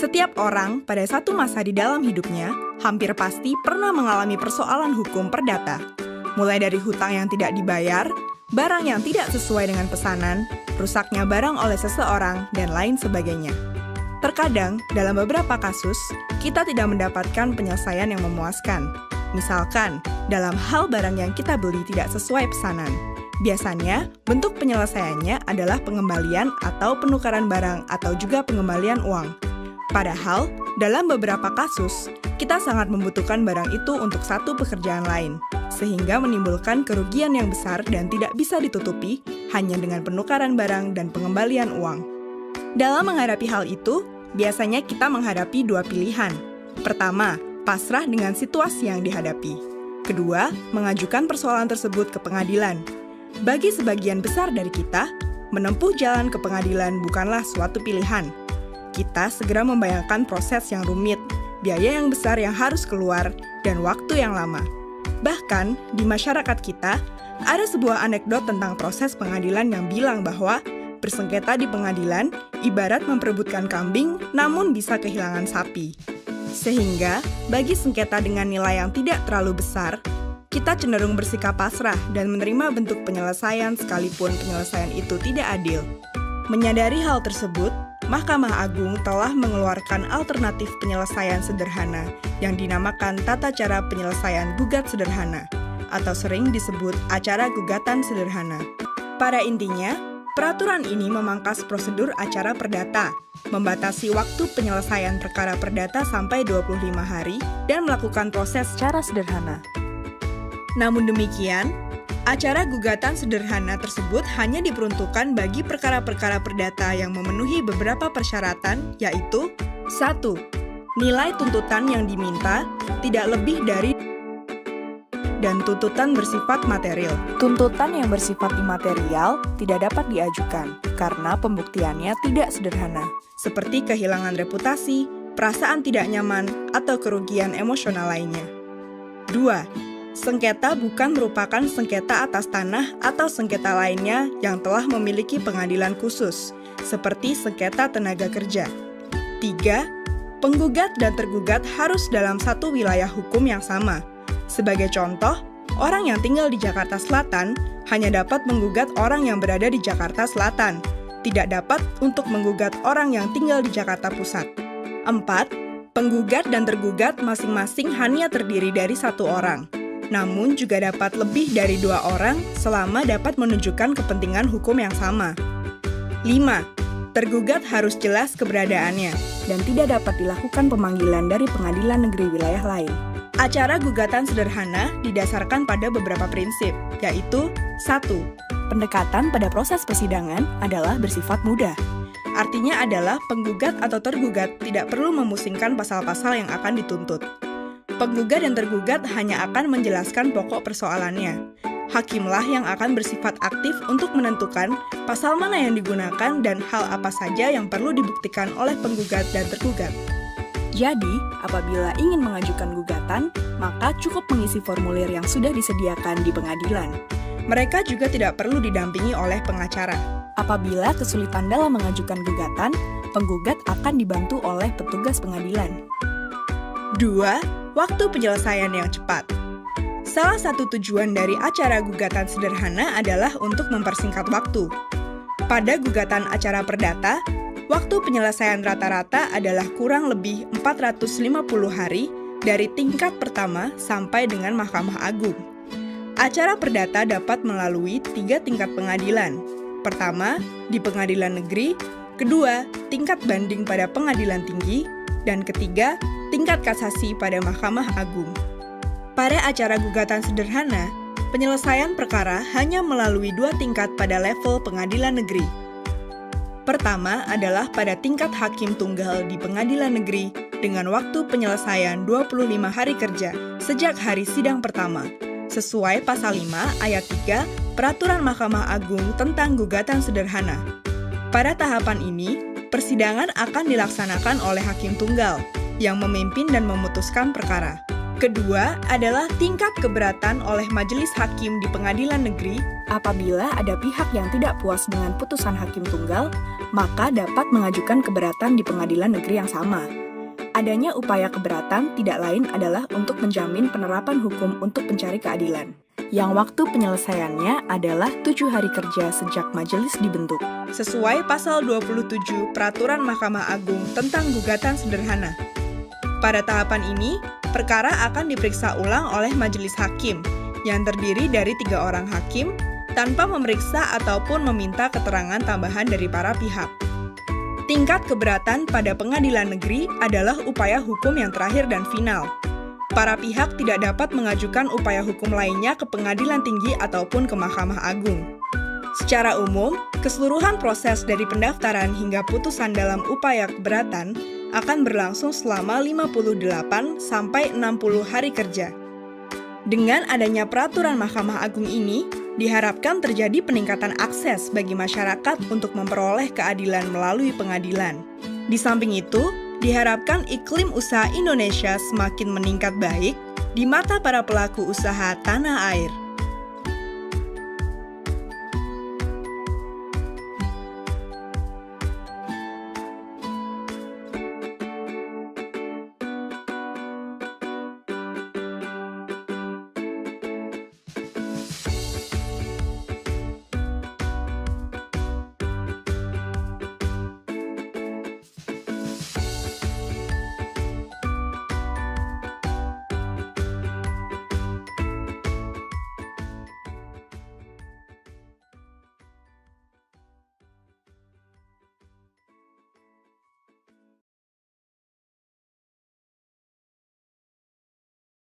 Setiap orang pada satu masa di dalam hidupnya hampir pasti pernah mengalami persoalan hukum perdata. Mulai dari hutang yang tidak dibayar, barang yang tidak sesuai dengan pesanan, rusaknya barang oleh seseorang, dan lain sebagainya. Terkadang, dalam beberapa kasus, kita tidak mendapatkan penyelesaian yang memuaskan. Misalkan, dalam hal barang yang kita beli tidak sesuai pesanan. Biasanya, bentuk penyelesaiannya adalah pengembalian atau penukaran barang atau juga pengembalian uang. Padahal, dalam beberapa kasus, kita sangat membutuhkan barang itu untuk satu pekerjaan lain, sehingga menimbulkan kerugian yang besar dan tidak bisa ditutupi hanya dengan penukaran barang dan pengembalian uang. Dalam menghadapi hal itu, biasanya kita menghadapi dua pilihan. Pertama, pasrah dengan situasi yang dihadapi. Kedua, mengajukan persoalan tersebut ke pengadilan. Bagi sebagian besar dari kita, menempuh jalan ke pengadilan bukanlah suatu pilihan. Kita segera membayangkan proses yang rumit, biaya yang besar yang harus keluar, dan waktu yang lama. Bahkan, di masyarakat kita, ada sebuah anekdot tentang proses pengadilan yang bilang bahwa bersengketa di pengadilan ibarat memperebutkan kambing, namun bisa kehilangan sapi. Sehingga, bagi sengketa dengan nilai yang tidak terlalu besar, kita cenderung bersikap pasrah dan menerima bentuk penyelesaian sekalipun penyelesaian itu tidak adil. Menyadari hal tersebut, Mahkamah Agung telah mengeluarkan alternatif penyelesaian sederhana yang dinamakan Tata Cara Penyelesaian Gugat Sederhana, atau sering disebut acara gugatan sederhana. Pada intinya, peraturan ini memangkas prosedur acara perdata, membatasi waktu penyelesaian perkara perdata sampai 25 hari, dan melakukan proses secara sederhana. Namun demikian, acara gugatan sederhana tersebut hanya diperuntukkan bagi perkara-perkara perdata yang memenuhi beberapa persyaratan, yaitu 1. Nilai tuntutan yang diminta tidak lebih dari dan tuntutan bersifat material. Tuntutan yang bersifat imaterial tidak dapat diajukan karena pembuktiannya tidak sederhana, seperti kehilangan reputasi, perasaan tidak nyaman, atau kerugian emosional lainnya. 2. Sengketa bukan merupakan sengketa atas tanah atau sengketa lainnya yang telah memiliki pengadilan khusus, seperti sengketa tenaga kerja. 3. Penggugat dan tergugat harus dalam satu wilayah hukum yang sama. Sebagai contoh, orang yang tinggal di Jakarta Selatan hanya dapat menggugat orang yang berada di Jakarta Selatan, tidak dapat untuk menggugat orang yang tinggal di Jakarta Pusat. 4. Penggugat dan tergugat masing-masing hanya terdiri dari satu orang, namun juga dapat lebih dari 2 orang selama dapat menunjukkan kepentingan hukum yang sama. 5. Tergugat harus jelas keberadaannya dan tidak dapat dilakukan pemanggilan dari pengadilan negeri wilayah lain. Acara gugatan sederhana didasarkan pada beberapa prinsip, yaitu 1. Pendekatan pada proses persidangan adalah bersifat mudah. Artinya adalah penggugat atau tergugat tidak perlu memusingkan pasal-pasal yang akan dituntut. Penggugat dan tergugat hanya akan menjelaskan pokok persoalannya. Hakimlah yang akan bersifat aktif untuk menentukan pasal mana yang digunakan dan hal apa saja yang perlu dibuktikan oleh penggugat dan tergugat. Jadi, apabila ingin mengajukan gugatan, maka cukup mengisi formulir yang sudah disediakan di pengadilan. Mereka juga tidak perlu didampingi oleh pengacara. Apabila kesulitan dalam mengajukan gugatan, penggugat akan dibantu oleh petugas pengadilan. 2. Waktu penyelesaian yang cepat. Salah satu tujuan dari acara gugatan sederhana adalah untuk mempersingkat waktu. Pada gugatan acara perdata, waktu penyelesaian rata-rata adalah kurang lebih 450 hari dari tingkat pertama sampai dengan Mahkamah Agung. Acara perdata dapat melalui 3 tingkat pengadilan. Pertama, di pengadilan negeri, kedua, tingkat banding pada pengadilan tinggi, dan ketiga, tingkat kasasi pada Mahkamah Agung. Pada acara gugatan sederhana, penyelesaian perkara hanya melalui 2 tingkat pada level pengadilan negeri. Pertama adalah pada tingkat hakim tunggal di pengadilan negeri dengan waktu penyelesaian 25 hari kerja sejak hari sidang pertama, sesuai pasal 5 ayat 3 Peraturan Mahkamah Agung tentang gugatan sederhana. Pada tahapan ini, persidangan akan dilaksanakan oleh hakim tunggal yang memimpin dan memutuskan perkara. Kedua adalah tingkat keberatan oleh majelis hakim di pengadilan negeri. Apabila ada pihak yang tidak puas dengan putusan hakim tunggal, maka dapat mengajukan keberatan di pengadilan negeri yang sama. Adanya upaya keberatan tidak lain adalah untuk menjamin penerapan hukum untuk pencari keadilan, yang waktu penyelesaiannya adalah 7 hari kerja sejak majelis dibentuk. Sesuai pasal 27 Peraturan Mahkamah Agung tentang gugatan sederhana. Pada tahapan ini, perkara akan diperiksa ulang oleh majelis hakim, yang terdiri dari 3 orang hakim, tanpa memeriksa ataupun meminta keterangan tambahan dari para pihak. Tingkat keberatan pada pengadilan negeri adalah upaya hukum yang terakhir dan final. Para pihak tidak dapat mengajukan upaya hukum lainnya ke pengadilan tinggi ataupun ke Mahkamah Agung. Secara umum, keseluruhan proses dari pendaftaran hingga putusan dalam upaya keberatan akan berlangsung selama 58 sampai 60 hari kerja. Dengan adanya peraturan Mahkamah Agung ini, diharapkan terjadi peningkatan akses bagi masyarakat untuk memperoleh keadilan melalui pengadilan. Di samping itu, diharapkan iklim usaha Indonesia semakin meningkat baik di mata para pelaku usaha tanah air.